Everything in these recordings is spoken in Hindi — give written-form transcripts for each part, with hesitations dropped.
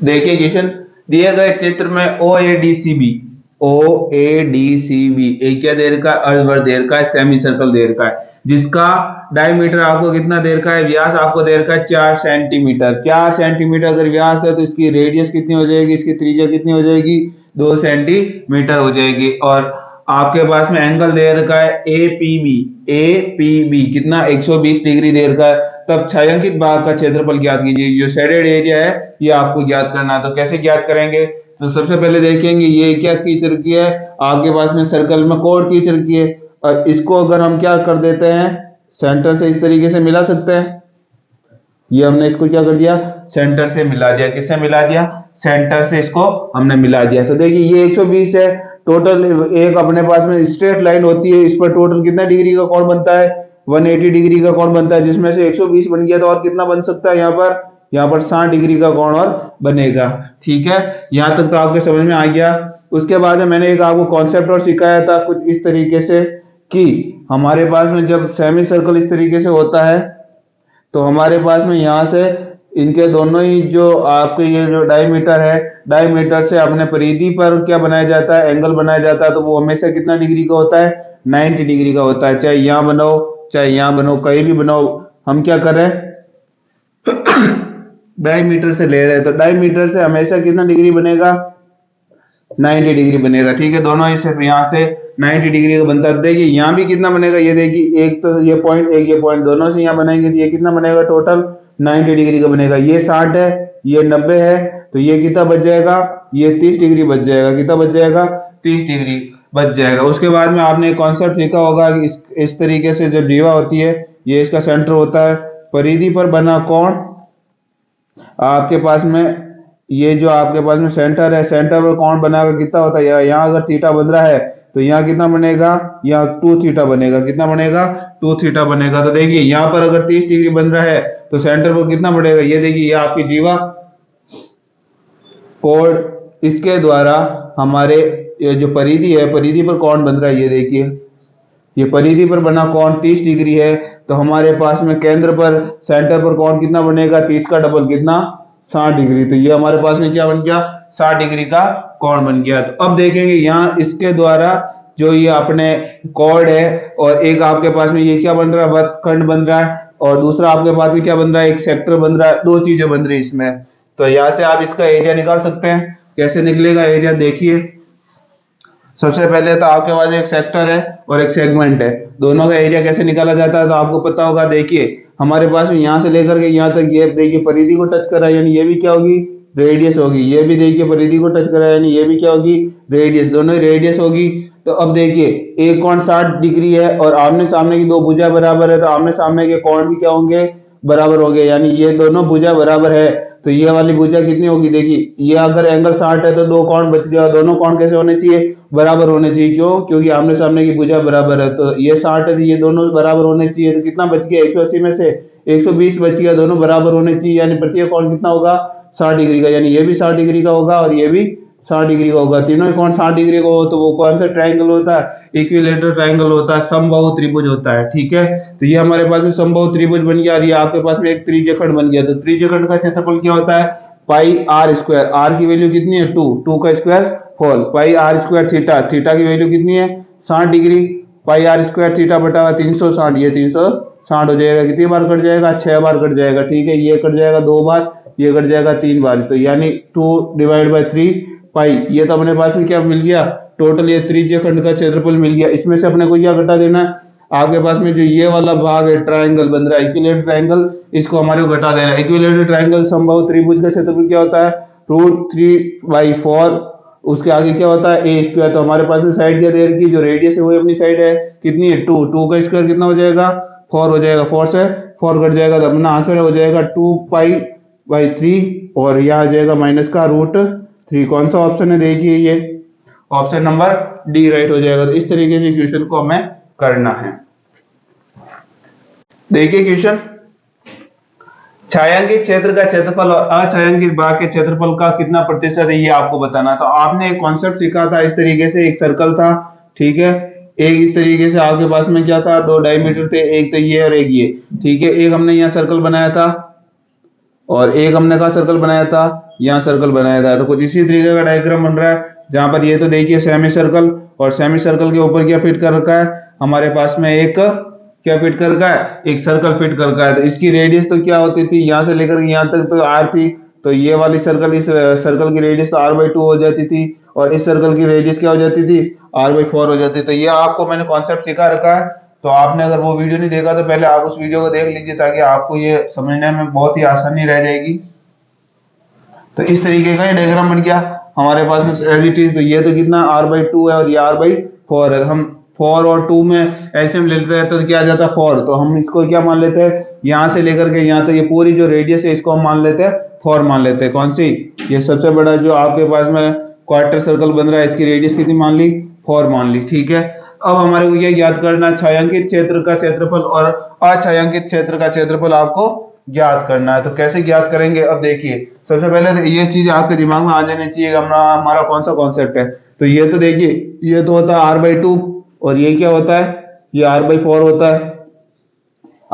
देखिए क्वेश्चन, दिए गए चित्र में ओ ए डी सी बी एक क्या दे रखा है, अर्धवर्ग दे रखा है, सेमी सर्कल दे रखा है, जिसका डायमीटर आपको कितना दे रखा है, व्यास आपको दे रखा है 4 सेंटीमीटर। 4 सेंटीमीटर अगर व्यास है तो इसकी रेडियस कितनी हो जाएगी, इसकी त्रिज्या कितनी हो जाएगी, 2 सेंटीमीटर हो जाएगी। और आपके पास में एंगल दे रखा है ए पी बी कितना 120 डिग्री दे रखा है। तब छायांकित भाग का क्षेत्रफल ज्ञात कीजिए। जो शेडेड एरिया है ये आपको ज्ञात करना है। तो कैसे ज्ञात करेंगे, तो सबसे पहले देखेंगे ये क्या खींच रखी है, आपके पास में सर्कल में कोड खींच रखी है, और इसको अगर हम क्या कर देते हैं, सेंटर से इस तरीके से मिला सकते हैं। ये हमने इसको क्या कर दिया, सेंटर से मिला दिया। किससे मिला दिया, सेंटर से इसको हमने मिला दिया। तो देखिए ये 120 है टोटल। एक अपने पास में स्ट्रेट लाइन होती है, इस पर टोटल कितना डिग्री का कोण बनता है, 180 डिग्री का कोण बनता है, जिसमें से 120 बन गया तो और कितना बन सकता है, यहाँ पर 60 डिग्री का कोण और बनेगा। ठीक है, यहां तक तो आपके समझ में आ गया। उसके बाद में मैंने एक आपको कॉन्सेप्ट और सिखाया था कुछ इस तरीके से कि हमारे पास में जब सेमी सर्कल इस तरीके से होता है तो हमारे पास में यहाँ से इनके दोनों ही जो आपके ये जो डायमीटर है, डायमीटर से अपने परिधि पर क्या बनाया जाता है, एंगल बनाया जाता है। तो वो हमेशा कितना डिग्री का होता है, 90 डिग्री का होता है। चाहे यहाँ बनाओ चाहे यहाँ बनाओ, कहीं भी बनाओ, हम क्या करें डायमीटर से ले रहे हैं, तो डायमीटर से हमेशा कितना डिग्री बनेगा, 90 डिग्री बनेगा। ठीक है, दोनों ही सिर्फ यहाँ से 90 डिग्री का बनता है। देखिए यहाँ भी कितना बनेगा, ये देखिए एक तो ये पॉइंट एक ये पॉइंट, दोनों से यहाँ बनाएंगे तो ये कितना बनेगा, टोटल 90 डिग्री का बनेगा। ये 60 है, ये 90 है, तो ये कितना बच जाएगा, ये 30 डिग्री बच जाएगा। कितना बच जाएगा, 30 डिग्री बच जाएगा। उसके बाद में आपने एक कॉन्सेप्ट सीखा होगा कि इस तरीके से जब जीवा होती है, ये इसका सेंटर होता है, परिधि पर बना कोण आपके पास में, ये जो आपके पास में सेंटर है, सेंटर पर कोण बनाकर कितना होता है, यहाँ अगर थीटा बन रहा है तो यहाँ कितना बनेगा, यहाँ 2 थीटा बनेगा। कितना बनेगा, 2 थीटा बनेगा। तो देखिए यहाँ पर अगर 30 डिग्री बन रहा है तो सेंटर पर कितना बढ़ेगा, ये देखिए ये आपकी जीवा कोण, इसके द्वारा हमारे ये जो परिधि है, परिधि पर कोण बन रहा है, ये देखिए ये परिधि पर बना कोण 30 डिग्री है। तो हमारे पास में केंद्र पर सेंटर पर कोण कितना बनेगा, 30 का डबल कितना, 60 डिग्री। तो ये हमारे पास में क्या बन गया, 60 डिग्री का कोण बन गया। तो अब देखेंगे यहाँ इसके द्वारा जो ये अपने कोण है, और एक आपके पास में ये क्या बन रहा है, वृत्तखंड बन रहा है, और दूसरा आपके पास में क्या बन रहा है, एक सेक्टर बन रहा है। दो चीजें बन रही है इसमें। तो यहाँ से आप इसका एरिया निकाल सकते हैं। कैसे निकलेगा एरिया, देखिए सबसे पहले तो आपके पास एक सेक्टर है और एक सेगमेंट है, दोनों का एरिया कैसे निकाला जाता है तो आपको पता होगा। देखिए हमारे पास में यहाँ से लेकर के यहाँ तक ये देखिए परिधि को टच करा, यानी ये भी क्या होगी, रेडियस होगी। ये भी देखिए परिधि को टच करा, यानी ये भी क्या होगी, रेडियस, दोनों ही रेडियस होगी। तो अब देखिए एक कोण 60 डिग्री है और आमने सामने की दो भुजा बराबर है, तो आमने सामने के कोण भी क्या होंगे, बराबर होंगे, यानी ये दोनों भुजा बराबर है। तो ये वाली भुजा कितनी होगी, देखिए ये अगर एंगल 60 है तो दो कोण बच गया, दोनों कोण कैसे होने चाहिए, बराबर होने चाहिए। क्यों, क्योंकि आमने सामने की भुजा बराबर है। तो ये 60 है तो ये दोनों बराबर होने चाहिए। तो कितना बच गया, 180 में से 120 बच गया, दोनों बराबर होने चाहिए, यानी प्रत्येक कोण कितना होगा, 60 डिग्री का। यानी ये भी 60 डिग्री का होगा और ये भी 60 डिग्री का होगा। तीनों ही कोण 60 डिग्री का हो तो वो कौन सा ट्रायंगल होता है, इक्विलेटरल ट्रायंगल होता है, समबाहु त्रिभुज होता है। ठीक है, तो ये हमारे पास में समबाहु त्रिभुज बन गया और ये आपके पास में एक त्रिज्यखंड बन गया। तो त्रिज्यखंड का क्षेत्रफल क्या होता है, पाई आर स्क्वायर। आर की वैल्यू कितनी है, 2, 2 का square 4, pi R square theta, theta की वैल्यू कितनी है, 60 degree, pi R square theta बटा 360, ये 360 हो जाएगा। कितनी बार कट जाएगा, 6 बार कट जाएगा। ठीक है, ये कट जाएगा 2 बार, ये कट जाएगा 3 बार, तो यानी 2/3 पाई। ये तो अपने पास में क्या मिल गया, टोटल ये त्रिज्यखंड का क्षेत्रफल मिल गया। इसमें से अपने को क्या घटा देना है, आपके पास में जो ये वाला भाग है ट्रायंगल बन रहा है, इक्विलेटरल ट्रायंगल, इसको हमारे को घटा देना है। इक्विलेटरल ट्रायंगल समबाहु त्रिभुज का क्षेत्रफल क्या होता है, √3/4, उसके आगे क्या होता है, ए स्क्वायर। तो हमारे पास में साइड क्या दे रखी है, जो रेडियस है वो अपनी साइड है, कितनी है, 2, 2 का स्क्वायर कितना हो जाएगा, 4 हो जाएगा, 4 से 4 कट जाएगा, तो अपना आंसर हो जाएगा 2π/3, और यहाँ आ जाएगा माइनस का √3। कौन सा ऑप्शन है, देखिए ये ऑप्शन नंबर डी राइट हो जाएगा। तो इस तरीके से क्वेश्चन को हमें करना है। देखिए क्वेश्चन, छायांकित क्षेत्र का क्षेत्रफल और अछायांकित भाग के क्षेत्रफल का कितना प्रतिशत है, ये आपको बताना। तो आपने एक कॉन्सेप्ट सीखा था इस तरीके से, एक सर्कल था, ठीक है, एक इस तरीके से आपके पास में क्या था, दो डायमीटर थे, एक तो ये और एक ये। ठीक है, एक हमने यहाँ सर्कल बनाया था और एक हमने कहा सर्कल बनाया था, यहाँ सर्कल बनाया था। तो कुछ इसी तरीके का डायग्राम बन रहा है, जहां पर ये तो देखिए सेमी सर्कल, और सेमी सर्कल के ऊपर क्या फिट कर रखा है हमारे पास में, एक क्या फिट कर रखा है, एक सर्कल फिट कर रखा है। तो इसकी रेडियस तो क्या होती थी, यहाँ से लेकर यहाँ तक तो आर थी, तो ये वाली सर्कल, इस सर्कल की रेडियस तो r/2 हो जाती थी, और इस सर्कल की रेडियस क्या हो जाती थी, r/4 हो जाती। तो ये आपको मैंने कॉन्सेप्ट सिखा रखा है। तो आपने अगर वो वीडियो नहीं देखा तो पहले आप उस वीडियो को देख लीजिए, ताकि आपको ये समझने में बहुत ही आसानी रह जाएगी। तो इस तरीके का ये डायग्राम बन गया हमारे पास में एज इट इज। तो ये तो कितना r/2 है और ये r/4 है। हम 4 और 2 में एलसीएम ले लेते हैं तो क्या आ जाता है 4। तो हम इसको क्या मान लेते हैं, यहाँ से लेकर के यहाँ तो ये पूरी जो रेडियस है इसको हम मान लेते हैं 4 मान लेते हैं। कौन सी, ये सबसे बड़ा जो आपके पास में क्वार्टर सर्कल बन रहा है, इसकी रेडियस कितनी मान ली, 4 मान ली। ठीक है, अब हमारे को ये ज्ञात करना है छायांकित क्षेत्र का क्षेत्रफल और अछायांकित क्षेत्र का क्षेत्रफल आपको ज्ञात करना है। तो कैसे ज्ञात करेंगे, अब देखिए सबसे पहले तो ये चीज आपके दिमाग में आ जानी चाहिए, हमारा कौन सा कॉन्सेप्ट है। तो ये तो देखिए ये तो होता है r/2, और ये क्या होता है, ये r/4 होता है।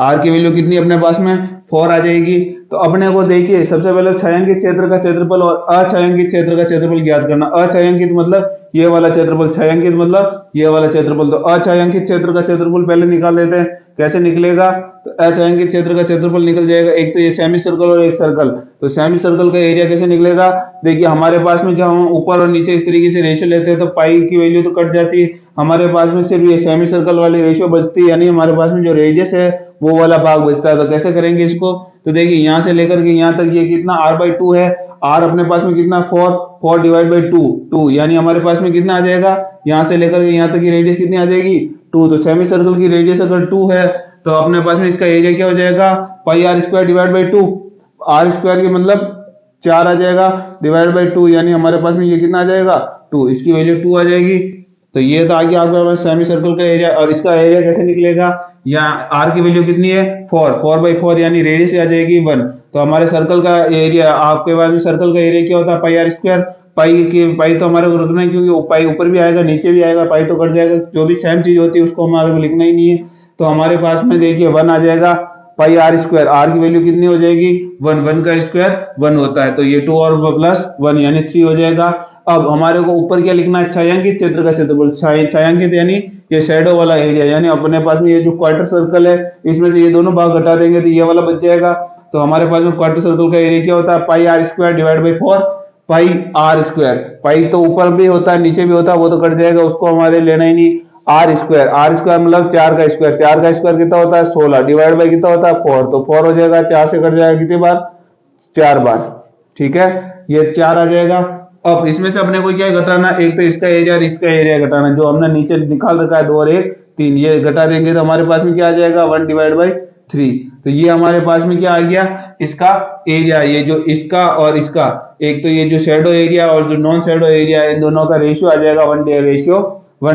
r की वैल्यू कितनी अपने पास में 4 आ जाएगी। तो अपने को देखिए सबसे पहले छायांकित क्षेत्र का क्षेत्रफल और अछायांकित क्षेत्र का क्षेत्रफल ज्ञात करना। अछायांकित मतलब ये वाला क्षेत्रफल, छायांकित मतलब ये वाला क्षेत्रफल। तो अछायांकित क्षेत्र का क्षेत्रफल पहले निकाल देते हैं, कैसे निकलेगा, तो अछायांकित क्षेत्र का क्षेत्रफल निकल जाएगा, एक तो ये सेमी सर्कल और एक सर्कल। तो सेमी सर्कल का एरिया कैसे निकलेगा, देखिए हमारे पास में जब हम ऊपर और नीचे इस तरीके से रेशियो लेते हैं तो पाई की वैल्यू तो कट जाती है, हमारे पास में सिर्फ ये सेमी सर्कल वाली रेशियो बचती है, यानी हमारे पास में जो रेडियस है वो वाला भाग बचता है। तो कैसे करेंगे इसको, तो देखिए यहाँ से लेकर के यहाँ तक ये कितना r/2 है, r अपने पास में कितना 4 डिवाइड बाई 2, यानी हमारे पास में कितना आ जाएगा, यहाँ से लेकर के यहाँ तक की रेडियस कितनी आ जाएगी 2। तो सेमी सर्कल की रेडियस अगर 2 है तो अपने पास में इसका एरिया क्या हो जाएगा, पाई r square divide by 2, r square की मतलब 4 आ जाएगा डिवाइड बाई 2, यानी हमारे पास में ये कितना आ जाएगा 2, इसकी वैल्यू 2 आ जाएगी। तो ये तो आ गया आपके पास सेमी सर्कल का एरिया। और इसका एरिया कैसे निकलेगा, यहाँ r की वैल्यू कितनी है 4/4 यानी रेडियस आ जाएगी 1। तो हमारे सर्कल का एरिया, आपके पास में सर्कल का एरिया क्या होता है पाई r स्क्वायर। पाई तो हमारे को रखना है, क्योंकि पाई ऊपर भी आएगा नीचे भी आएगा, पाई तो कट जाएगा, जो भी सेम चीज होती है उसको हमारे को लिखना ही नहीं है। तो हमारे पास में देखिए 1 आ जाएगा, पाई r स्क्वायर, r की वैल्यू कितनी हो जाएगी 1 का स्क्वायर 1 होता है, तो ये 2 और प्लस 1 यानी 3 हो जाएगा। अब हमारे को ऊपर क्या लिखना है, छायांकित क्षेत्र का क्षेत्रफल। छायांकित यानी ये शैडो वाला एरिया, यानी अपने पास में ये जो क्वार्टर सर्कल है इसमें से ये दोनों भाग घटा देंगे तो ये वाला बच जाएगा। तो हमारे पास में क्वार्टर सर्कल का एरिया क्या होता है, pi r square divide by 4, pi r square. Pi तो ऊपर भी होता है नीचे भी होता है, वो तो कट जाएगा, उसको हमारे लेना ही नहीं। r स्क्वायर मतलब 4 का स्क्वायर, 4 का स्क्वायर कितना होता है 16 डिवाइड बाई कितना होता है 4, तो 4 हो जाएगा, 4 से कट जाएगा कितनी बार 4 बार। ठीक है, ये 4 आ जाएगा। अब इसमें से अपने को क्या घटाना, एक तो इसका एरिया और इसका एरिया घटाना, जो हमने नीचे निकाल रखा है 2 और 1 3, ये घटा देंगे तो हमारे पास में क्या आ जाएगा 1 डिवाइड बाई 3। तो ये हमारे पास में क्या आ गया, इसका एरिया, ये जो इसका और इसका, एक तो ये जो शैडो एरिया और जो नॉन शैडो एरिया है इन दोनों का रेशियो आ जाएगा 1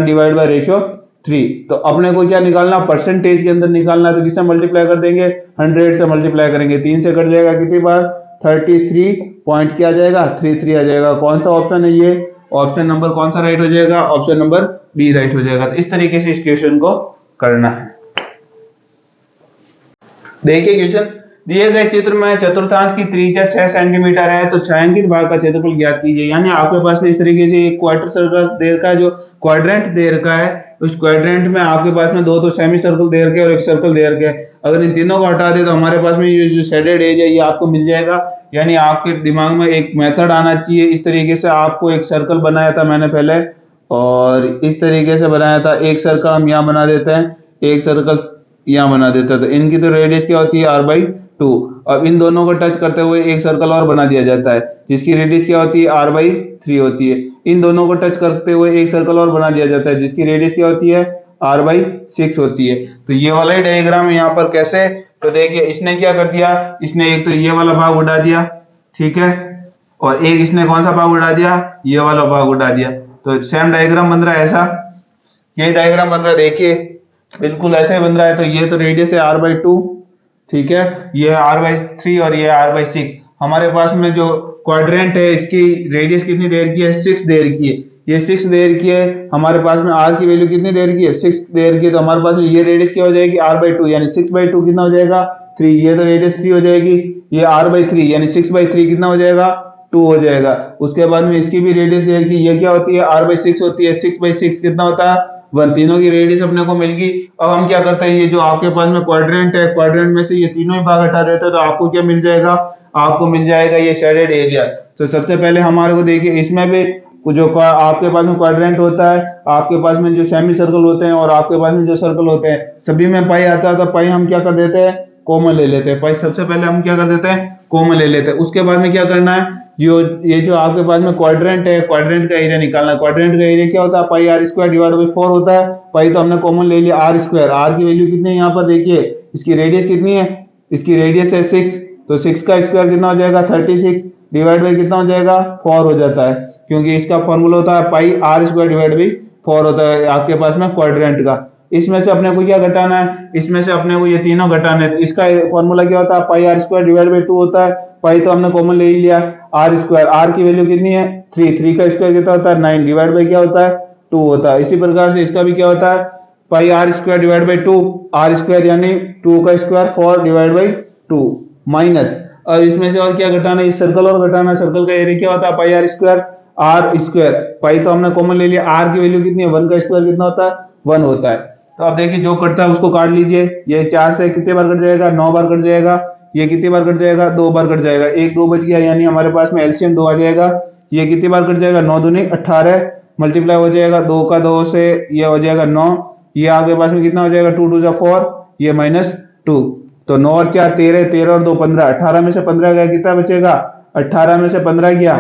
डिवाइड बाई रेशियो 3। तो अपने को क्या निकालना, परसेंटेज के अंदर निकालना है, तो किससे मल्टीप्लाई कर देंगे 100 से मल्टीप्लाई करेंगे, 3 से कट जाएगा कितनी बार 33 पॉइंट क्या आ जाएगा 33 आ जाएगा। कौन सा ऑप्शन है ये, ऑप्शन नंबर कौन सा राइट हो जाएगा, ऑप्शन नंबर बी राइट हो जाएगा। तो इस तरीके से इस क्वेश्चन को करना है। देखिए क्वेश्चन, दिए गए चित्र में चतुर्थांश की त्रिज्या 6 सेंटीमीटर है, तो छायांकित भाग का क्षेत्रफल ज्ञात कीजिए। यानी आपके पास में इस तरीके से एक क्वार्टर सर्कल दे रखा है, जो क्वाड्रेंट दे रखा है, उस क्वाड्रेंट में आपके पास में 2 तो सेमी सर्कल दे रखे और एक सर्कल दे रखे। अगर इन तीनों को हटा दे तो हमारे पास में ये जो शेडेड एरिया ये आपको मिल जाएगा। यानी आपके दिमाग में एक मेथड आना चाहिए। इस तरीके से आपको एक सर्कल बनाया था मैंने पहले, और इस तरीके से बनाया था, एक सर्कल हम यहाँ बना देते हैं, एक सर्कल यहाँ बना देता है, तो इनकी तो रेडियस क्या होती है r/2। अब इन दोनों को टच करते हुए एक सर्कल और बना दिया जाता है जिसकी रेडियस क्या होती है r/3 होती है। इन दोनों को टच करते हुए एक सर्कल और बना दिया जाता है जिसकी रेडियस क्या होती है r/6 होती है। तो ये वाला ही डायग्राम है यहाँ पर। कैसे, तो देखिए इसने क्या कर दिया, इसने एक तो ये वाला भाग उड़ा दिया, ठीक है, और एक इसने कौन सा भाग उड़ा दिया, ये वाला भाग उड़ा दिया। तो सेम डायग्राम बन रहा है ऐसा, ये डायग्राम बन रहा है, देखिए बिल्कुल ऐसे बन रहा है। तो ये तो रेडियस है r/2, ठीक है, ये है r/3 और ये r/6। हमारे पास में जो क्वाड्रेंट है इसकी रेडियस कितनी देर की है 6 देर की है, ये 6 देर की है। हमारे पास में r की वैल्यू कितनी देर की है 6 देर की है, तो हमारे पास में ये रेडियस क्या हो जाएगी r/2, यानी 6/2 कितना हो जाएगा 3, ये तो रेडियस 3 हो जाएगी। ये r/3 यानी 6/3 कितना हो जाएगा 2 हो जाएगा। उसके बाद में इसकी भी रेडियस दे रखी, ये क्या होती है r/6 होती है, 6/6 कितना होता है 1। तीनों की रेडियस अपने को मिल गई। अब हम क्या करते हैं, ये जो आपके पास में क्वाड्रेंट है, क्वाड्रेंट में से ये तीनों ही भाग हटा देते हैं तो आपको क्या मिल जाएगा, आपको मिल जाएगा ये शेडेड एरिया। तो सबसे पहले हमारे को देखिए, इसमें भी जो आपके पास में क्वाड्रेंट होता है, आपके पास में जो सेमी सर्कल होते हैं और आपके पास में जो सर्कल होते हैं, सभी में पाई आता है। तो पाई हम क्या कर देते हैं, कॉमन ले लेते हैं। पाई सबसे पहले हम क्या कर देते हैं, कॉमन ले लेते हैं। उसके बाद में क्या करना है, ये जो आपके पास में क्वाड्रेंट है, क्वाड्रेंट का एरिया निकालना है। क्वाड्रेंट का एरिया क्या होता है, pi r square divide by 4 होता है। पाई तो हमने कॉमन ले लिया, r स्क्वायर, r की वैल्यू कितनी है यहाँ पर देखिए, इसकी रेडियस कितनी है, इसकी रेडियस है 6, तो 6 का स्क्वायर कितना हो जाएगा 36 डिवाइड बाई कितना हो जाएगा 4 हो जाता है, क्योंकि इसका फॉर्मूला होता है pi r square divide by 4 होता है आपके पास में क्वाड्रेंट का। इसमें से अपने को क्या घटाना है, इसमें से अपने को ये तीनों घटाने हैं। इसका फॉर्मूला क्या होता है, pi r square divide by 2 होता है। पाई तो हमने कॉमन ले ही लिया, r स्क्वायर, r की वैल्यू कितनी है 3, 3 का स्क्वायर कितना होता है 9 डिवाइड बाई क्या होता है 2 होता है। इसी प्रकार से इसका भी क्या होता है, pi r square divide by 2, r square यानी 2 का स्क्वायर 4 डिवाइड बाई 2 माइनस। अब इसमें से और क्या घटाना है, इस सर्कल और घटाना। सर्कल का एरिया क्या होता है, pi r square, r square, pi तो हमने कॉमन ले लिया, r की वैल्यू कितनी है 1 का स्क्वायर कितना होता है 1 होता है। तो अब देखिए जो कटता है उसको काट लीजिए। ये 4 से कितने बार कट जाएगा, 9 बार कट जाएगा। ये कितनी बार कट जाएगा, 2 बार कट जाएगा। 1 2 बच गया, यानी हमारे पास में एलसीएम 2 आ जाएगा। ये कितनी बार कट जाएगा, 9 दूनी 18 मल्टीप्लाई हो जाएगा 2 का 2 से, ये हो जाएगा 9। ये आपके पास में कितना हो जाएगा 2 2 जा 4, ये -2, तो 9 और 4 13, 13 और 2 15, 18 में से 15 गया कितना बचेगा, 18 में से 15 गया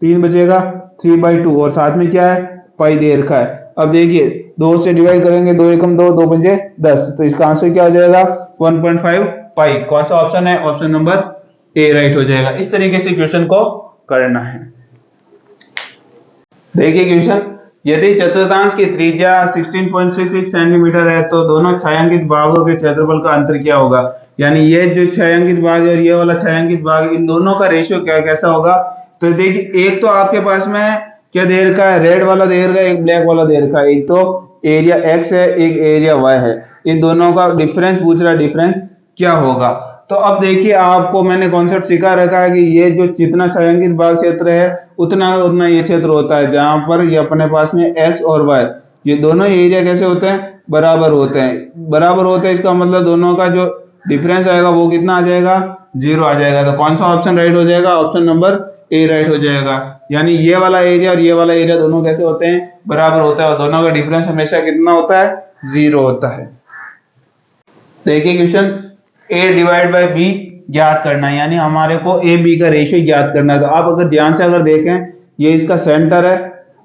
3 बचेगा 3/2, और साथ में क्या है पाई दे रखा है। अब देखिए 2 से डिवाइड करेंगे, 2 एकम 2, 2 पंजे 10, तो इसका आंसर क्या हो जाएगा 1.5 पाई। कौन सा ऑप्शन है, ऑप्शन नंबर ए राइट हो जाएगा। इस तरीके से क्वेश्चन को करना है। देखिए क्वेश्चन, यदि चतुर्थांश की त्रिज्या 16.66 सेंटीमीटर है तो दोनों छायांकित भागों के क्षेत्रफल का अंतर क्या होगा। यानी ये जो छायांकित भाग है और ये वाला छायांकित भाग, इन दोनों का रेशियो क्या कैसा होगा। तो देखिए एक तो आपके पास में क्या दे रखा है, रेड वाला दे रखा है, एक ब्लैक वाला दे रखा है। एक तो एरिया x है, एक एरिया y है। इन दोनों का डिफरेंस पूछ रहा है, डिफरेंस क्या होगा। तो अब देखिए आपको मैंने कॉन्सेप्ट सिखा रखा है कि ये जो जितना छायांकित भाग क्षेत्र है उतना उतना ये क्षेत्र होता है, जहां पर ये अपने पास में x और y ये दोनों एरिया कैसे होते हैं, बराबर होते हैं। बराबर होते हैं इसका मतलब दोनों का जो डिफरेंस आएगा वो कितना आ जाएगा 0 आ जाएगा। तो कौन सा ऑप्शन राइट हो जाएगा, ऑप्शन नंबर ए राइट हो जाएगा। यानी ये वाला एरिया और ये वाला एरिया दोनों कैसे होते हैं, बराबर होता है, और दोनों का डिफरेंस हमेशा कितना होता है 0 होता है। देखिए question, a divide by B ज्ञात करना है, यानी हमारे को ए बी का रेशियो ज्ञात करना है। तो आप अगर ध्यान से अगर देखें, ये इसका सेंटर है।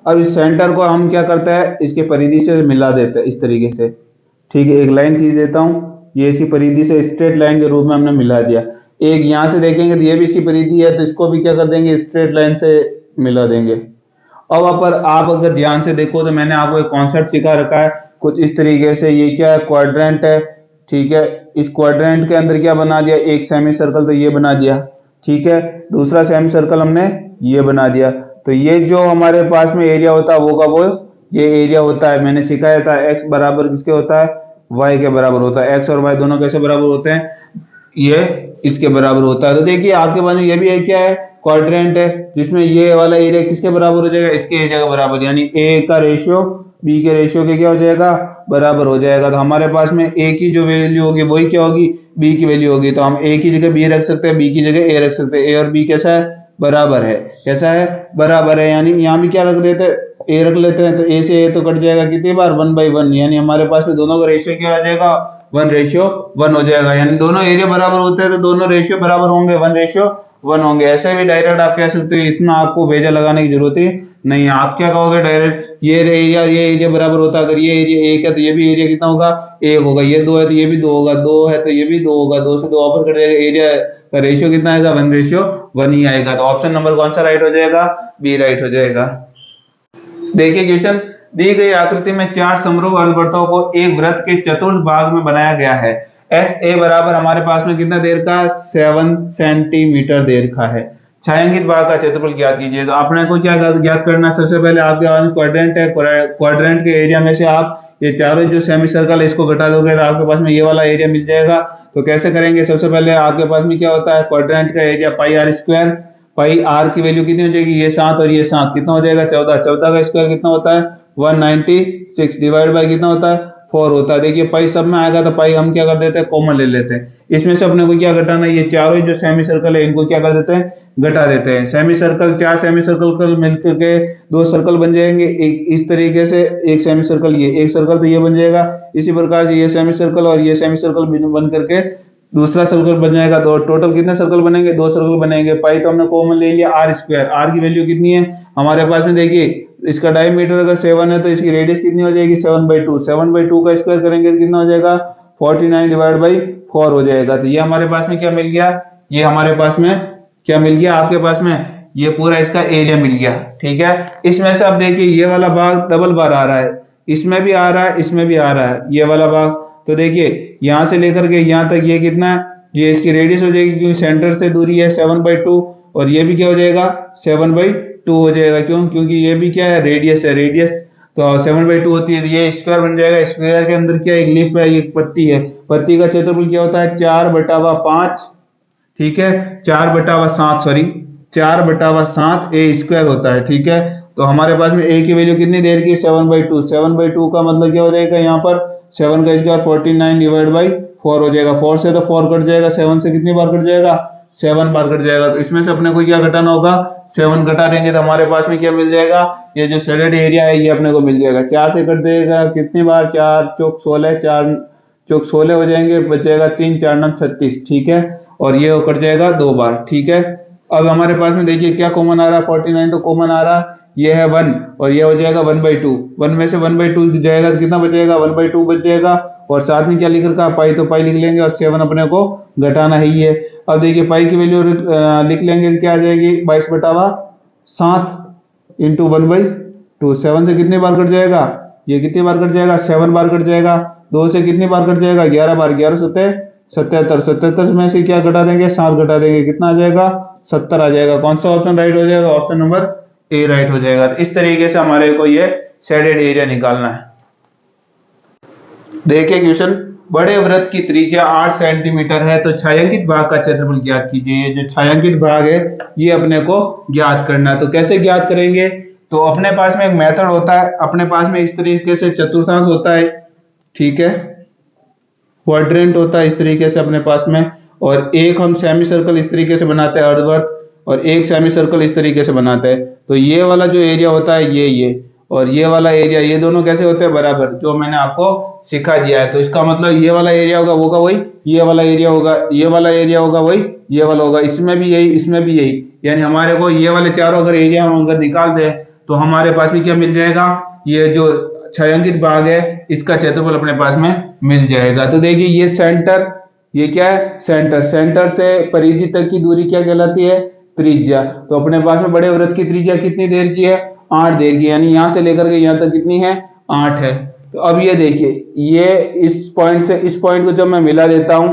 अब इस सेंटर को हम क्या करते हैं, इसके परिधि से मिला देते हैं इस तरीके से। ठीक है, एक लाइन खींच देता हूं, ये इसकी परिधि से स्ट्रेट लाइन के रूप में हमने मिला दिया। एक यहाँ से देखेंगे तो ये भी इसकी परिधि है, तो इसको भी क्या कर देंगे स्ट्रेट लाइन से मिला देंगे। अब पर आप अगर ध्यान से देखो तो मैंने आपको एक कॉन्सेप्ट सिखा रखा है कुछ इस तरीके से। ये क्या है, क्वाड्रेंट है, ठीक है। इस क्वाड्रेंट के अंदर क्या बना दिया, एक सेमी सर्कल, तो ये बना दिया, ठीक है। दूसरा सेमी सर्कल हमने ये बना दिया। तो ये जो हमारे पास में एरिया होता है वो का वो ये एरिया होता है। मैंने सिखाया था x बराबर किसके होता है, y के बराबर होता है। x और y दोनों कैसे बराबर होते हैं, ये इसके बराबर होता है। तो देखिए आपके पास में ये भी क्या है, क्वाड्रेंट है, जिसमें ये वाला एरिया किसके बराबर हो जाएगा, इसके एरिया के बराबर, यानी a का रेशियो b के रेशियो के क्या हो जाएगा, बराबर हो जाएगा। तो हमारे पास में a की जो वैल्यू होगी वही क्या होगी, b की वैल्यू होगी। तो हम a की जगह b रख सकते हैं, b की जगह a रख सकते हैं। a और b कैसा है, बराबर है। कैसा है, बराबर है। यानी यहाँ भी क्या रख देते हैं, a रख लेते हैं। तो a से a तो कट जाएगा कितनी बार, 1/1, यानी हमारे पास में दोनों का रेशियो क्या आ जाएगा, 1:1 हो जाएगा। यानी दोनों एरिया बराबर होते हैं तो दोनों रेशियो बराबर होंगे, 1:1 होंगे। ऐसे भी डायरेक्ट आप कह सकते हैं, इतना आपको भेजा लगाने की जरूरत ही नहीं है। आप क्या कहोगे डायरेक्ट, ये एरिया और ये एरिया बराबर होता है। अगर ये एरिया 1 है तो ये भी एरिया कितना होगा, 1 होगा। ये 2 है तो ये भी 2 होगा, 2 है तो ये भी 2 होगा। 2 से 2 ऑफर कट जाएगा, एरिया का रेशियो कितना आएगा, 1:1 ही आएगा। तो ऑप्शन नंबर कौन सा राइट हो जाएगा, बी राइट हो जाएगा। देखिए क्वेश्चन, दी गई आकृति में 4 समरूप अर्धवृत्तों को एक वृत्त के चतुर्थ भाग में बनाया गया है। एक्स ए बराबर हमारे पास में कितना देर का, 7 सेंटीमीटर देर का है। छायांकित भाग का क्षेत्रफल ज्ञात कीजिए। तो आपने को क्या ज्ञात करना है, सबसे पहले आपके पास क्वाड्रेंट है, क्वाड्रेंट के एरिया में से आप ये चारों जो सेमी सर्कल है इसको घटा दोगे तो आपके पास में ये वाला एरिया मिल जाएगा। तो कैसे करेंगे, सबसे पहले आपके पास में क्या होता है, क्वाड्रेंट का area pi r square, pi R की वैल्यू कितनी हो जाएगी, ये 7 और ये 7 कितना हो जाएगा 14, 14 का स्क्वायर कितना होता है 196 डिवाइड बाय कितना होता है 4 होता है। देखिए पाई सब में आएगा तो पाई हम क्या कर देते हैं कॉमन ले लेते हैं। इसमें से अपने को क्या घटाना है, ये चारों जो सेमी सर्कल है इनको क्या कर देते हैं घटा देते हैं। सेमी सर्कल, चार सेमी सर्कल मिलकर के दो सर्कल बन जाएंगे, एक इस तरीके से एक सेमी सर्कल, ये एक सर्कल तो ये बन जाएगा। इसी प्रकार से ये सेमी सर्कल और ये सेमी सर्कल बन करके दूसरा सर्कल बन जाएगा। दो टोटल कितने सर्कल बनेंगे, दो सर्कल बनेंगे। पाई तो हमने कॉमन ले लिया आर स्क्वायर, आर की वैल्यू कितनी है हमारे पास में, देखिए इसका डायमीटर अगर 7 है तो इसकी रेडियस कितनी हो जाएगी 7/2, 7/2 का स्क्वायर करेंगे तो कितना हो जाएगा 49 डिवाइड बाई 4 हो जाएगा। तो ये हमारे पास में क्या मिल गया, ये हमारे पास में क्या मिल गया, आपके पास में ये पूरा इसका एरिया मिल गया। ठीक है, इसमें से आप देखिए ये वाला भाग डबल बार आ रहा है, इसमें भी आ रहा है, इसमें भी आ रहा है ये वाला भाग। तो देखिए यहां से लेकर के यहां तक ये कितना है, ये इसकी रेडियस हो जाएगी क्योंकि सेंटर से दूरी है 7/2 और ये भी क्या हो जाएगा 7/2 हो जाएगा। क्यों, क्योंकि ये भी क्या है रेडियस है, रेडियस तो 7/2 होती है तो ये स्क्वायर बन जाएगा। स्क्वायर के अंदर क्या एक लीफ है, एक पत्ती है, पत्ती का क्षेत्रफल क्या होता है 4/5, ठीक है 4/7, सॉरी 4/7 ए स्क्वायर होता है। ठीक है, तो हमारे पास में ए की वैल्यू कितनी देर की 7/2, 7/2 का मतलब क्या हो जाएगा यहाँ पर 7 का स्क्वायर 49 डिवाइड बाई 4 हो जाएगा। 4 से तो 4 कट जाएगा, 7 से कितनी बार कट जाएगा 7 बार कट जाएगा। तो इसमें से अपने को क्या घटाना होगा 7 घटा देंगे तो हमारे पास में क्या मिल जाएगा, ये जो शेडेड एरिया है ये अपने को मिल जाएगा। 4 से कट देगा कितनी बार 4 चौक 16, 4 चौक 16 हो जाएंगे, बचेगा 3 4 9 36। ठीक है, और ये कट जाएगा 2 बार। ठीक है, अब हमारे पास में देखिए क्या कॉमन आ रहा है 49 तो कॉमन आ रहा है, ये है 1 और ये हो जाएगा 1/2, 1 में से 1/2 जाएगा तो कितना बचेगा 1/2 बच जाएगा। और साथ में क्या लिख रखा है पाई, तो पाई लिख लेंगे और 7 अपने को घटाना ही है। अब देखिए पाई की वैल्यू लिख लेंगे तो क्या आ जाएगी 22/7 इंटू 1/2। 7 से कितनी बार कट जाएगा, ये कितनी बार कट जाएगा 7 बार कट जाएगा। 2 से कितनी बार कट जाएगा 11 बार, 11 7 77, 77 में से क्या घटा देंगे 7 घटा देंगे, कितना आ जाएगा 70 आ जाएगा। कौन सा ऑप्शन राइट हो जाएगा, ऑप्शन नंबर ए राइट हो जाएगा। तो इस तरीके से हमारे को ये शेडेड एरिया निकालना है। देखिए क्वेश्चन, बड़े वृत्त की त्रिज्या 8 सेंटीमीटर है तो छायांकित भाग का क्षेत्रफल ज्ञात कीजिए। ये जो छायांकित भाग है ये अपने को ज्ञात करना है। तो कैसे ज्ञात करेंगे, तो अपने पास में एक मेथड होता है, अपने पास में इस तरीके से चतुर्थांश होता है, ठीक है क्वाड्रेंट होता है इस तरीके से अपने पास में, और एक हम सेमी सर्कल इस तरीके से बनाते हैं अर्धवर्त, और एक सेमी सर्कल इस तरीके से बनाते हैं। तो ये वाला जो एरिया होता है ये और ये वाला एरिया, ये दोनों कैसे होते हैं बराबर, जो मैंने आपको सिखा दिया है। तो इसका मतलब ये वाला एरिया होगा वो का वही, ये वाला एरिया होगा, ये वाला एरिया होगा वही, ये वाला होगा, इसमें भी यही, इसमें भी यही। यानी हमारे को ये वाले चारों अगर एरिया हम अगर निकाल दे तो हमारे पास भी क्या मिल जाएगा, ये जो छायांकित भाग है इसका क्षेत्रफल अपने पास में मिल जाएगा। तो देखिए ये सेंटर, ये क्या है सेंटर, सेंटर से परिधि तक की दूरी क्या कहलाती है त्रिज्या। तो अपने पास में बड़े वृत्त की त्रिज्या कितनी देर की है 8 देर की, यानी यहां से लेकर के यहां तक कितनी है 8 है। तो अब ये देखिए, ये इस पॉइंट से इस पॉइंट को जब मैं मिला देता हूं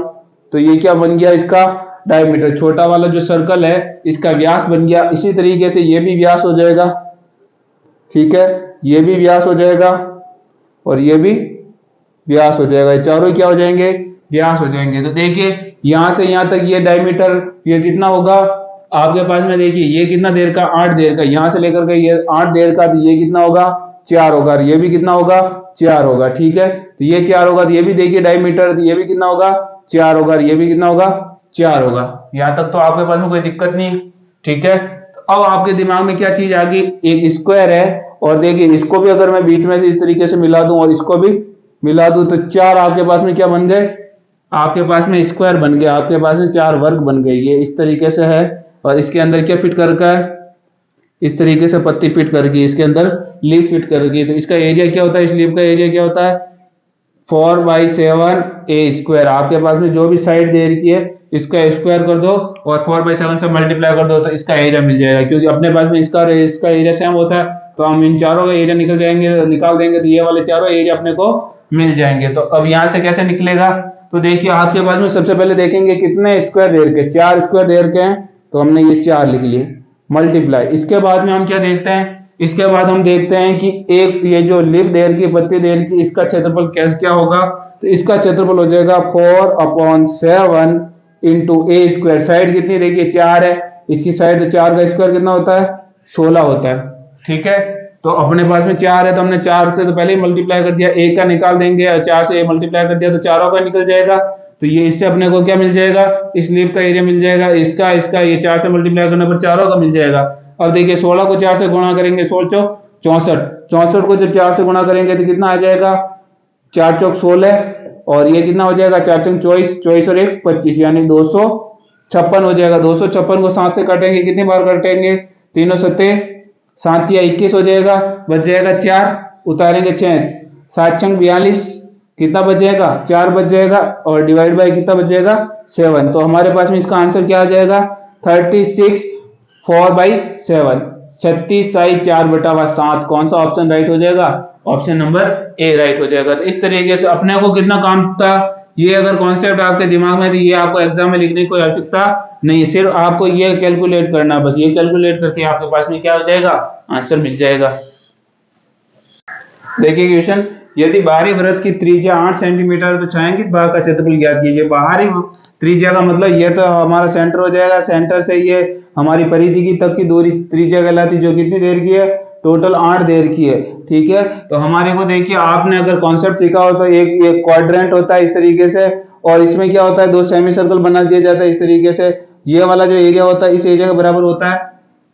तो ये क्या बन गया इसका डायमीटर, छोटा वाला जो सर्कल है इसका व्यास बन गया। इसी तरीके से ये भी व्यास हो जाएगा, ठीक है ये भी व्यास हो जाएगा और ये भी व्यास हो जाएगा, ये चारों क्या हो जाएंगे व्यास हो जाएंगे। तो देखिए यहां से यहां तक ये डायमीटर ये कितना होगा आपके पास में, देखिए ये कितना देर का 8 देर का, यहां से लेकर के ये 8 देर का, तो ये कितना होगा 4 होगा, ये भी कितना होगा 4 होगा। ठीक है, तो ये 4 होगा, तो ये भी देखिए डायमीटर, तो ये भी कितना होगा 4 होगा, ये भी कितना होगा 4 होगा। यहां तक तो आपके पास में कोई दिक्कत नहीं है। ठीक है, अब आपके दिमाग में क्या चीज आ गई, एक स्क्वायर है और देखिए इसको भी अगर मैं बीच में से इस तरीके से मिला दूं और इसको भी मिला दूं तो 4 आपके पास में क्या बन गए, आपके पास में स्क्वायर बन गया, आपके पास में 4 वर्ग बन गए। ये इस तरीके से है और इसके अंदर क्या फिट कर रखा है, इस तरीके से पत्ती फिट करके इसके अंदर लीफ फिट कर रखी है। तो इसका एरिया क्या होता है, इस लीफ का एरिया क्या होता है 4/7 ए स्क्वायर। आपके पास में जो भी साइड दे रखी है इसका स्क्वायर कर दो और 4/7 से मल्टीप्लाई कर दो तो इसका एरिया मिल जाएगा। क्योंकि अपने पास में इसका एरिया सेम होता है तो हम इन चारों का एरिया निकाल देंगे तो ये वाले चारों एरिया अपने को मिल जाएंगे। तो अब यहाँ से कैसे निकलेगा, तो देखिए आपके पास में सबसे पहले देखेंगे कितने स्क्वायर दे रखे, 4 स्क्वायर दे रखे हैं तो हमने ये 4 लिख लिए मल्टीप्लाई। इसके बाद में हम क्या देखते हैं, इसके बाद हम देखते हैं कि एक ये जो लीफ देर की पत्ती देर की इसका क्षेत्रफल कैसे क्या होगा, तो इसका क्षेत्रफल हो जाएगा 4/7 इंटू ए स्क्वायर। साइड कितनी देखिए 4 है, इसकी साइड तो 4 का स्क्वायर कितना होता है 16 होता है। ठीक है, तो अपने पास में 4 है तो हमने 4 से तो पहले ही मल्टीप्लाई कर दिया, एक का निकाल देंगे और 4 से मल्टीप्लाई कर दिया तो चारों का निकल जाएगा। तो ये इससे अपने को क्या मिल जाएगा, इस स्लीव का एरिया मिल जाएगा, इसका इसका ये 4 से मल्टीप्लाई करने पर चारों का मिल जाएगा। अब देखिए 16 को 4 से गुणा करेंगे 16 चौक 64, 64 को जब 4 से गुणा करेंगे तो कितना आ जाएगा 4 चौक 16 और ये कितना हो जाएगा 4 चौक 24, 24 और 1 25 यानी 256 हो जाएगा। 256 को 7 से काटेंगे कितनी बार काटेंगे, तीनों सत्ते 7 या 21 हो जाएगा, बच जाएगा 4, उतारेंगे 6, 7 छंग 42 कितना बच जाएगा 4 बच जाएगा और डिवाइड बाय कितना बच जाएगा 7। तो हमारे पास में इसका आंसर क्या आ जाएगा 36 4/7, 36 साई 4/7। कौन सा ऑप्शन राइट हो जाएगा, ऑप्शन नंबर ए राइट हो जाएगा। तो इस तरीके से अपने को कितना काम था, ये अगर कॉन्सेप्ट आपके दिमाग में तो ये आपको एग्जाम में लिखने की कोई आवश्यकता नहीं, सिर्फ आपको ये कैलकुलेट करना, बस ये कैलकुलेट करके आपके पास में क्या हो जाएगा आंसर मिल जाएगा। देखिए क्वेश्चन, यदि बाहरी वृत्त की त्रिज्या 8 सेंटीमीटर तो छायांकित भाग का क्षेत्रफल ज्ञात कीजिए। बाहरी त्रिज्या का मतलब ये तो हमारा सेंटर हो जाएगा, सेंटर से ये हमारी परिधि की तक की दूरी त्रिज्या कहलाती है, जो कितनी देर की है टोटल 8 देर की है। ठीक है, तो हमारे को देखिए आपने अगर कॉन्सेप्ट सीखा हो तो एक क्वाड्रेंट होता है इस तरीके से, और इसमें क्या होता है 2 सेमी सर्कल बना दिया जाता है इस तरीके से। ये वाला जो एरिया होता है इस एरिया के बराबर होता है,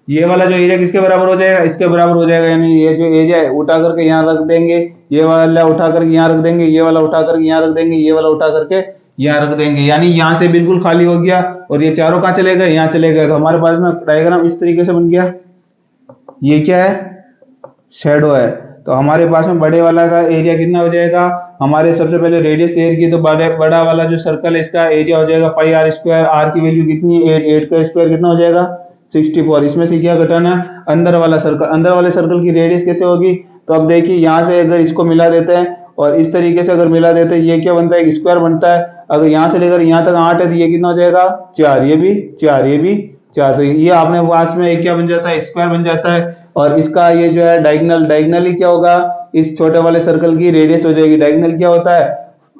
ये वाला जो एरिया किसके बराबर हो जाएगा इसके बराबर हो जाएगा, यानी ये जो एरिया है उठा करके यहाँ रख देंगे, ये वाला उठा करके यहाँ रख देंगे, ये वाला उठा करके यहाँ रख देंगे, ये वाला उठा करके यहाँ रख देंगे, यानी यहाँ से बिल्कुल खाली हो गया और ये चारों कहाँ चले गए यहाँ चले गए। तो हमारे पास में डायग्राम इस तरीके से बन गया। ये क्या है शेडो है, तो हमारे पास में बड़े वाला का एरिया कितना हो जाएगा, हमारे सबसे पहले रेडियस तैयार की तो बड़ा वाला जो सर्कल है इसका एरिया हो जाएगा पाई आर स्क्वायर, आर की वैल्यू कितनी 8 का स्क्वायर कितना हो जाएगा 64। इसमें से क्या घटाना है अंदर वाला सर्कल, अंदर वाले सर्कल की रेडियस कैसे होगी, तो अब देखिए यहाँ से अगर इसको मिला देते हैं और इस तरीके से अगर मिला देते हैं ये क्या बनता है एक स्क्वायर बनता है। अगर यहाँ से लेकर यहाँ तक 8 है तो ये कितना हो जाएगा 4, ये भी 4, ये भी 4, तो ये आपने पास में एक क्या बन जाता है स्क्वायर बन जाता है। और इसका ये जो है डायगनली क्या होगा इस छोटे वाले सर्कल की रेडियस हो जाएगी। डायगनल क्या होता है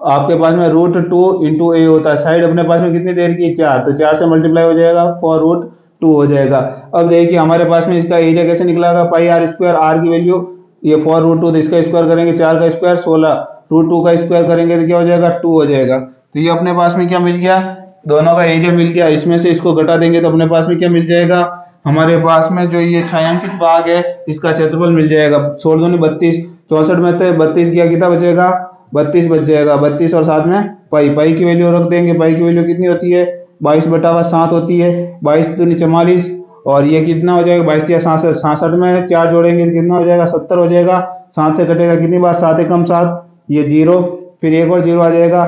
आपके पास में √2 × a होता है, साइड अपने पास में कितनी देर की 4, तो 4 से मल्टीप्लाई हो जाएगा फॉर √2 हो जाएगा। अब देखिए हमारे पास में इसका एरिया कैसे निकलेगा पाई आर स्क्वायर, आर की वैल्यू ये फॉर √2 तो इसका स्क्वायर करेंगे 4 का स्क्वायर 16, √2 का स्क्वायर करेंगे तो क्या हो जाएगा 2 हो जाएगा। तो ये अपने पास में क्या मिल गया दोनों का एरिया मिल गया। इसमें से इसको घटा देंगे तो अपने पास में क्या मिल जाएगा हमारे पास में जो ये छायांकित भाग है इसका क्षेत्रफल मिल जाएगा 16 दूनी 32, 64 में से 32 गया कितना बचेगा 32 बच जाएगा, 32 और साथ में पाई की वैल्यू रख देंगे। पाई की वैल्यू कितनी होती है 22/7 होती है, 22 दूनी 44 और ये कितना हो जाएगा 22 या 66, 66 में 4 जोड़ेंगे तो कितना हो जाएगा 70 हो जाएगा। 7 से कटेगा कितनी बार 7 एकम 7, ये 0 फिर एक और 0 आ जाएगा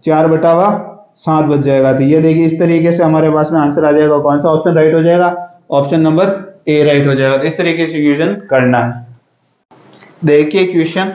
4/7 बच जाएगा। तो ये देखिए इस तरीके से हमारे पास में आंसर आ जाएगा। कौन सा ऑप्शन राइट हो जाएगा, ऑप्शन नंबर ए राइट हो जाएगा। तो इस तरीके से क्वेश्चन करना है। देखिए क्वेश्चन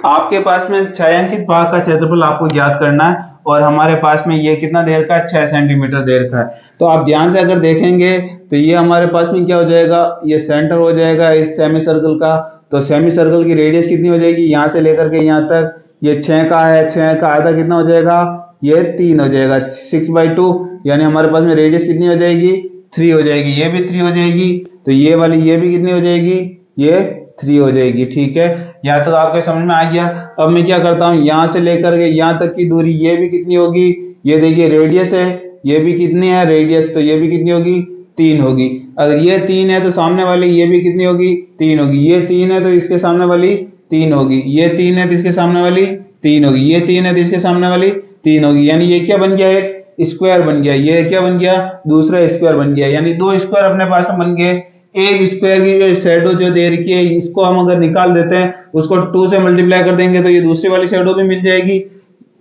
आपके पास में छायांकित भाग का क्षेत्रफल आपको ज्ञात करना है और हमारे पास में ये कितना देर का है 6 सेंटीमीटर देर का है। तो आप ध्यान से अगर देखेंगे तो ये हमारे पास में क्या हो जाएगा ये सेंटर हो जाएगा इस सेमी सर्कल का। तो सेमी सर्कल की रेडियस कितनी हो जाएगी यहाँ से लेकर के यहाँ तक, ये 6 का है, 6 का आधा कितना हो जाएगा ये 3 हो जाएगा 6/2, यानी हमारे पास में रेडियस कितनी हो जाएगी 3 हो जाएगी, ये भी 3 हो जाएगी, तो ये वाली ये भी कितनी हो जाएगी ये 3 हो जाएगी। ठीक है, यहाँ तक आपके समझ में आ गया। अब मैं क्या करता हूँ यहाँ से लेकर के यहाँ तक की दूरी ये भी कितनी होगी, ये देखिए रेडियस है, ये भी कितनी है रेडियस, तो ये भी कितनी होगी 3 होगी। अगर ये 3 है तो सामने वाली ये भी कितनी होगी 3 होगी, ये 3 है तो इसके सामने वाली 3 होगी, ये 3 है तो इसके सामने वाली 3 होगी, ये 3 है तो इसके सामने वाली 3 होगी, यानी ये क्या बन गया एक स्क्वायर बन गया, ये क्या बन गया दूसरा स्क्वायर बन गया, यानी 2 स्क्वायर अपने पास में बन गए। एक स्क्वायर की जो शैडो जो दे रखी है इसको हम अगर निकाल देते हैं उसको 2 से मल्टीप्लाई कर देंगे तो ये दूसरी वाली शैडो भी मिल जाएगी,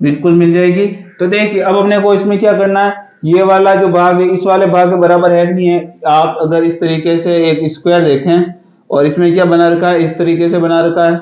बिल्कुल मिल जाएगी। तो देखिए अब अपने को इसमें क्या करना है, ये वाला जो भाग है इस वाले भाग के बराबर है कि नहीं है। आप अगर इस तरीके से एक स्क्वायर देखें और इसमें क्या बना रखा है इस तरीके से बना रखा है,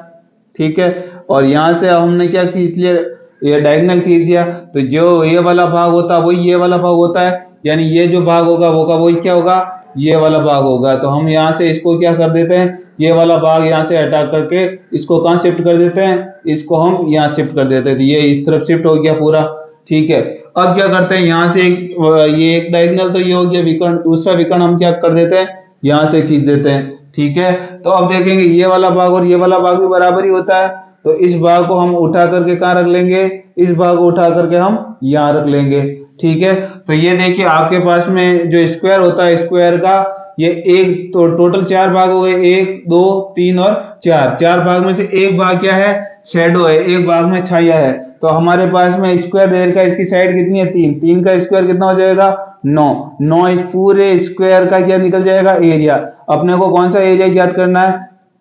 ठीक है, और यहाँ से हमने क्या खींच लिया ये डायगोनल खींच दिया, तो जो ये वाला भाग होता है वही ये वाला भाग होता है, यानी ये जो भाग होगा वही क्या होगा ये वाला भाग होगा। तो हम यहाँ से इसको क्या कर देते हैं ये वाला भाग यहाँ से हटा करके इसको कहाँ शिफ्ट कर देते हैं, इसको हम यहाँ शिफ्ट कर देते हैं, तो ये इस तरफ शिफ्ट हो गया पूरा। ठीक है। अब क्या करते हैं, यहाँ से ये एक डायगोनल तो ये हो गया विकर्ण, दूसरा विकर्ण हम क्या कर देते हैं, यहाँ से खींच देते हैं। ठीक है, तो अब देखेंगे ये वाला भाग और ये वाला भाग भी बराबर ही होता है, तो इस भाग को हम उठा करके कहाँ रख लेंगे, इस भाग को उठा करके हम यहाँ रख लेंगे। ठीक है, तो ये देखिए आपके पास में जो स्क्वायर होता है, स्क्वायर का ये एक तो टोटल 4 भाग हो गए, 1 2 3 और 4, 4 भाग में से एक भाग क्या है, शेडो है, एक भाग में छाया है। तो हमारे पास में स्क्वायर देर का इसकी साइड कितनी है, 3, 3 का स्क्वायर कितना हो जाएगा, 9, 9 इस पूरे स्क्वायर का क्या निकल जाएगा, एरिया। अपने को कौन सा एरिया ज्ञात करना है,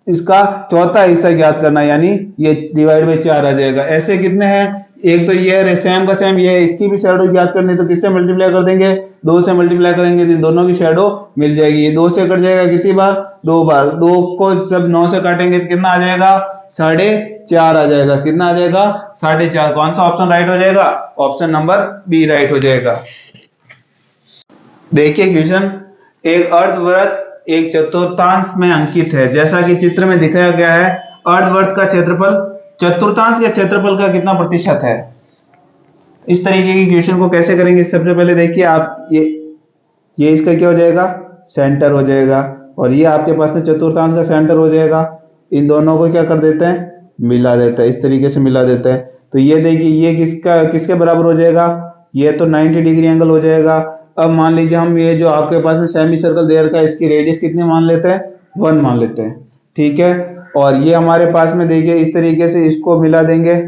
इसका चौथा हिस्सा ज्ञात करना है, यानी ये डिवाइड बाई 4 आ जाएगा। ऐसे कितने हैं, एक तो ये है सेम का सेम ये है, इसकी भी शेडो ज्ञात करनी है तो किससे मल्टीप्लाई कर देंगे, 2 से मल्टीप्लाई करेंगे तो दोनों की शेडो मिल जाएगी। ये 2 से कट जाएगा कितनी बार, 2 बार, 2 को जब 9 से काटेंगे तो कितना आ जाएगा, 4.5 आ जाएगा। कितना आ जाएगा, 4.5। कौन सा ऑप्शन राइट हो जाएगा, ऑप्शन नंबर बी राइट हो जाएगा। देखिए क्वेश्चन, एक अर्धवृत्त एक चतुर्थांश में अंकित है, जैसा कि चित्र में दिखाया गया है। अर्धवृत्त का क्षेत्रफल चतुर्थांश के क्षेत्रफल का कितना प्रतिशत है। इस तरीके की क्वेश्चन को कैसे करेंगे, सबसे पहले देखिए आप ये इसका क्या हो जाएगा, सेंटर हो जाएगा, और ये आपके पास में चतुर्थांश का सेंटर हो जाएगा। इन दोनों को क्या कर देते हैं, मिला देता है, इस तरीके से मिला देता है। तो ये देखिए ये किसके बराबर हो जाएगा, ये तो 90 डिग्री एंगल हो जाएगा। अब मान लीजिए हम ये जो आपके पास में सेमी सर्कल दे रखा है, इसकी रेडियस कितनी मान लेते हैं, 1 मान लेते हैं। ठीक है, और ये हमारे पास में देखिए इस तरीके से इसको मिला देंगे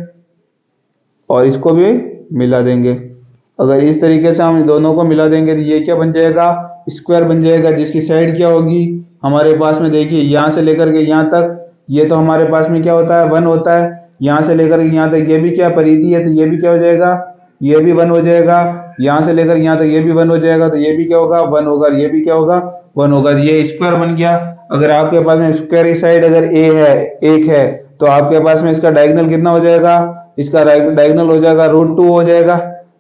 और इसको भी मिला देंगे। अगर इस तरीके से हम दोनों को मिला देंगे तो ये क्या बन जाएगा, स्क्वायर बन जाएगा, जिसकी साइड क्या होगी हमारे पास में, देखिए यहाँ से लेकर के यहाँ तक ये तो हमारे पास में क्या होता है, 1 होता है। यहाँ से लेकर के यहाँ तक ये भी क्या परिधि है, तो ये भी क्या हो जाएगा, ये भी 1 हो जाएगा। यहाँ से लेकर यहाँ तक ये भी 1 हो जाएगा, तो ये भी क्या होगा, 1 होगा, ये भी क्या होगा, 1 होगा। ये स्क्वायर बन गया। अगर आपके पास में स्क्वायर की साइड अगर ए है, 1 है, तो आपके पास में इसका डायगोनल कितना हो जाएगा, इसका डायगोनल हो जाएगा √2 हो जाएगा।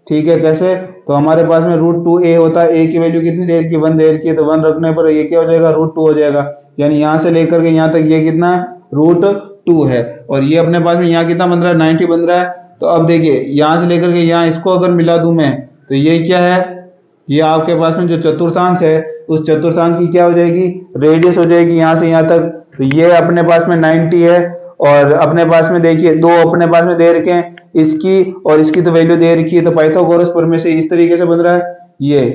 ठीक है, कैसे, तो हमारे पास में √2a होता है, a की वैल्यू कितनी देर की, 1 देर की, तो 1 रखने पर ये क्या हो जाएगा, √2 हो जाएगा। यानी यहाँ से लेकर के यहाँ तक ये कितना √2 है, और ये अपने पास में यहाँ कितना बन रहा है, 90 बन रहा है। तो अब देखिए यहाँ से लेकर के यहाँ इसको अगर मिला दूं मैं, तो ये क्या है, ये आपके पास में जो चतुर्थांश है, उस चतुर्थांश की क्या हो जाएगी, रेडियस हो जाएगी यहाँ से यहाँ तक। तो ये अपने पास में 90 है, और अपने पास में देखिए 2 अपने पास में दे रखे हैं, इसकी और इसकी तो वैल्यू दे रखी है, तो पाइथागोरस प्रमेय से इस तरीके से बन रहा है ये।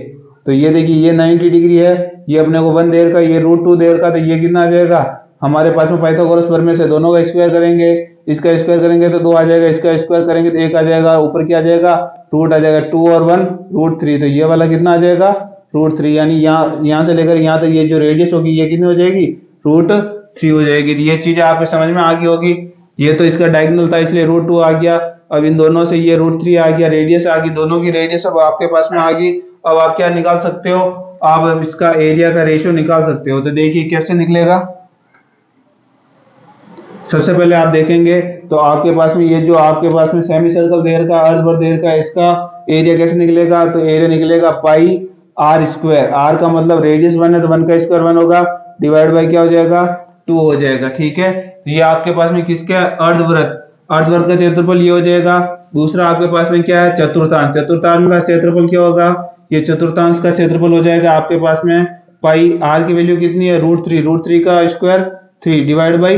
तो ये देखिए ये 90 डिग्री है, ये अपने को 1 देर का, ये √2 देर का, तो ये कितना आ जाएगा हमारे पास में, पाइथागोरस प्रमेय से दोनों का स्क्वायर करेंगे, इसका स्क्वायर करेंगे तो 2 आ जाएगा, इसका स्क्वायर करेंगे तो 1 आ जाएगा, ऊपर क्या आ जाएगा, रूट आ जाएगा, 2 और 1 √3, तो ये वाला कितना आ जाएगा, √3। यानी यहाँ से लेकर यहाँ तक ये जो रेडियस होगी ये कितनी हो जाएगी, √3 हो जाएगी। तो ये चीज आपको समझ में आ गई होगी। ये तो इसका डायगोनल था इसलिए √2 आ गया। अब इन दोनों से ये √3 आ गया, रेडियस आ गई, दोनों की रेडियस अब आपके पास में आ गई। अब आप क्या निकाल सकते हो, आप इसका एरिया का रेशियो निकाल सकते हो। तो देखिए कैसे निकलेगा, सबसे पहले आप देखेंगे तो आपके पास में ये जो आपके पास में सेमी सर्कल दे रखा है, अर्धवर्ग दे रखा है, इसका एरिया कैसे निकलेगा, तो एरिया निकलेगा पाई r स्क्वायर। r का मतलब रेडियस 1 है तो 1 का स्क्वायर 1 होगा, डिवाइड बाय क्या हो जाएगा, 2 हो जाएगा। ठीक है, तो ये आपके पास में किसका अर्धवृत्त, अर्धवृत्त का क्षेत्रफल ये हो जाएगा। दूसरा आपके पास में क्या है, चतुर्थांश, चतुर्थांश का क्षेत्रफल क्या होगा, ये चतुर्थांश का क्षेत्रफल हो जाएगा आपके पास में पाई, r की वैल्यू कितनी है, √3, √3 का स्क्वायर 3 डिवाइड बाई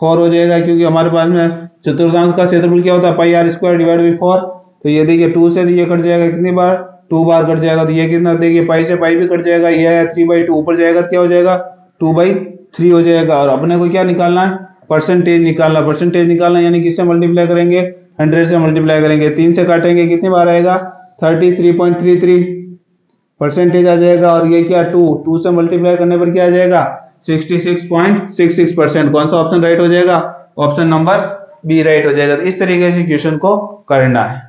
4 हो जाएगा, क्योंकि हमारे पास में चतुर्थांश का क्षेत्रफल क्या होता है, pi r square divide by 4। तो ये देखिए 2 से ये कट जाएगा, कितनी बार, 2 बार कट जाएगा, तो ये कितना, देखिए पाई से पाई भी कट जाएगा, ये है 3/2, ऊपर जाएगा तो क्या हो जाएगा, 2/3 हो जाएगा। और अपने को क्या निकालना है, परसेंटेज निकालना, परसेंटेज निकालना यानी किससे मल्टीप्लाई करेंगे, 100 से मल्टीप्लाई करेंगे, 3 से काटेंगे कितनी बार आएगा, 33.33 परसेंटेज आ जाएगा। और ये क्या 2 से मल्टीप्लाई करने पर क्या आ जाएगा, 66.66%। कौन सा ऑप्शन राइट हो जाएगा, ऑप्शन नंबर बी राइट हो जाएगा। तो इस तरीके से क्वेश्चन को करना है।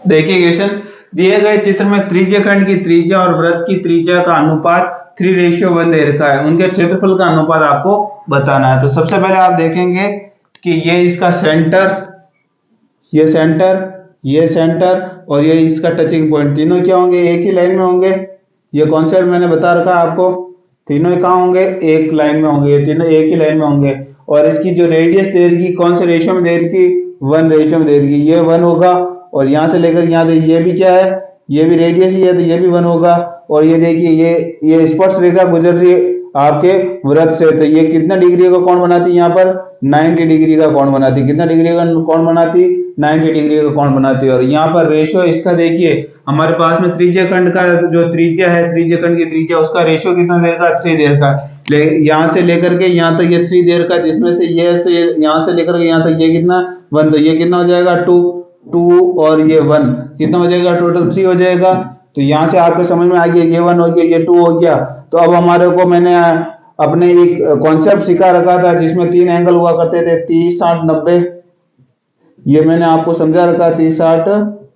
देखिए क्वेश्चन, दिए गए चित्र में त्रिज्यखंड की त्रिज्या और वृत्त की त्रिज्या का अनुपात 3:1 दे रखा है, उनके क्षेत्रफल का अनुपात आपको बताना है। तो सबसे पहले आप देखेंगे कि ये इसका सेंटर, ये सेंटर, ये सेंटर और ये इसका टचिंग पॉइंट, तीनों क्या होंगे, एक ही लाइन में होंगे। ये कॉन्सेप्ट मैंने बता रखा है आपको, तीनों कहाँ होंगे, एक लाइन में होंगे, ये तीनों एक ही लाइन में होंगे। और इसकी जो रेडियस दे रही, कौन से रेशियो में दे रही, 1 रेशियो में दे रही, ये 1 होगा और यहाँ से लेकर यहाँ तक ये भी क्या है, ये भी रेडियस ही है तो ये भी 1 होगा। और ये देखिए ये स्पर्श रेखा गुजर रही है आपके वृत्त से, तो ये कितना डिग्री का कोण बनाती है, यहाँ पर 90 डिग्री का कोण बनाती है। कितना डिग्री का कोण बनाती, 90 डिग्री का कोण बनाती है। और यहाँ पर रेशो इसका देखिए हमारे पास में त्रिज्य खंड का जो त्रिज्या है, त्रिज्य खंड की त्रिज्या, उसका रेशो कितना देर का, 3 देर का। यहाँ से लेकर के यहाँ तक ये 3 देर का, जिसमें से ये से यहाँ से लेकर के यहाँ तक ये कितना 1, तो ये कितना हो जाएगा 2 और ये 1 कितना हो जाएगा, टोटल 3 हो जाएगा। तो यहाँ से आपके समझ में आ गया, ये 1 हो गया, ये 2 हो गया। तो अब हमारे को मैंने अपने एक कॉन्सेप्ट सिखा रखा था जिसमें 3 एंगल हुआ करते थे, 30, 60, 90। ये मैंने आपको समझा रखा, 30, 60,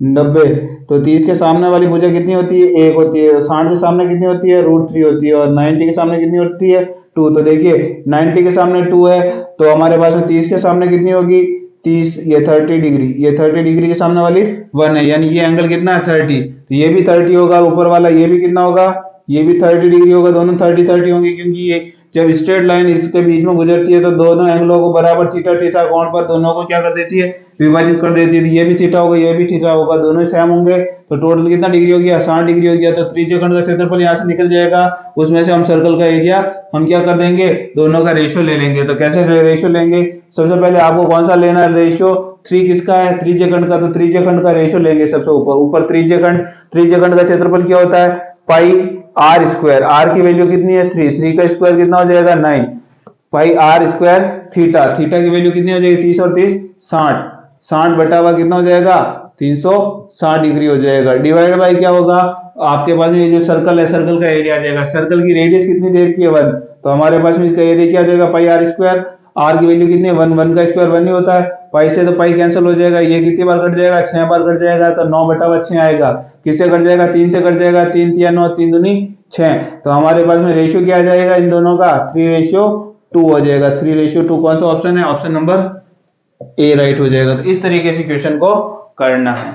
90। तो 30 के सामने वाली भुजा कितनी होती है, 1 होती है। 60 के सामने कितनी होती है, √3 होती है। और 90 के सामने कितनी होती है, 2। तो देखिए 90 के सामने 2 है, तो हमारे पास में 30 के सामने कितनी होगी, 30, ये 30 डिग्री, ये 30 डिग्री के सामने वाली 1 है, यानी ये एंगल कितना है, 30। तो ये भी 30 होगा, ऊपर वाला ये भी कितना होगा, ये भी 30 डिग्री होगा। दोनों 30 होंगे, क्योंकि ये जब स्ट्रेट लाइन इसके बीच में गुजरती है तो दोनों एंगलों को बराबर थीटा थीटा कोण पर दोनों को क्या कर देती है, विभाजित कर देती है। ये भी थीटा होगा, ये भी थीटा होगा, दोनों सेम होंगे, तो टोटल कितना डिग्री हो गया, 60 डिग्री हो गया। तो त्रिज्यखंड का क्षेत्रफल यहाँ से निकल जाएगा, उसमें से हम सर्कल का एरिया हम क्या कर देंगे, दोनों का रेशियो ले लेंगे। तो कैसे रेशियो लेंगे, सबसे पहले आपको कौन सा लेना है रेशियो, 3 किसका है, त्रिज्यखंड का। तो त्रिज्यखंड का रेशियो लेंगे सबसे ऊपर त्रिज्यखंड का क्षेत्रफल क्या होता है, पाई आर स्क्वायर। आर की वैल्यू कितनी है, 3 का स्क्वायर कितना हो जाएगा, 9 पाई आर स्क्वायर थीटा। थीटा की वैल्यू कितनी हो जाएगी, 30 और 30 60, 60 बटा हुआ कितना हो जाएगा, 360 डिग्री हो जाएगा। डिवाइड बाय क्या होगा, आपके पास में ये जो सर्कल है, सर्कल का एरिया आ जाएगा। सर्कल की रेडियस कितनी देर की है, 1, तो हमारे पास में इसका एरिया क्या हो जाएगा, पाई आर स्क्वायर। आर की वैल्यू कितनी है, 1 का स्क्वायर 1 ही होता है, पाई से तो पाई कैंसिल हो जाएगा, ये कितनी बार कट जाएगा, 6 बार कट जाएगा, तो 9 बटा 6 आएगा। किससे कट जाएगा, 3 से कट जाएगा, 3 3 9, 3 दूनी 6। तो हमारे पास में रेशियो क्या आ जाएगा इन दोनों का, 3:2 हो जाएगा। 3:2 कौन सा ऑप्शन है, ऑप्शन नंबर ए राइट हो जाएगा। तो इस तरीके से क्वेश्चन को करना है।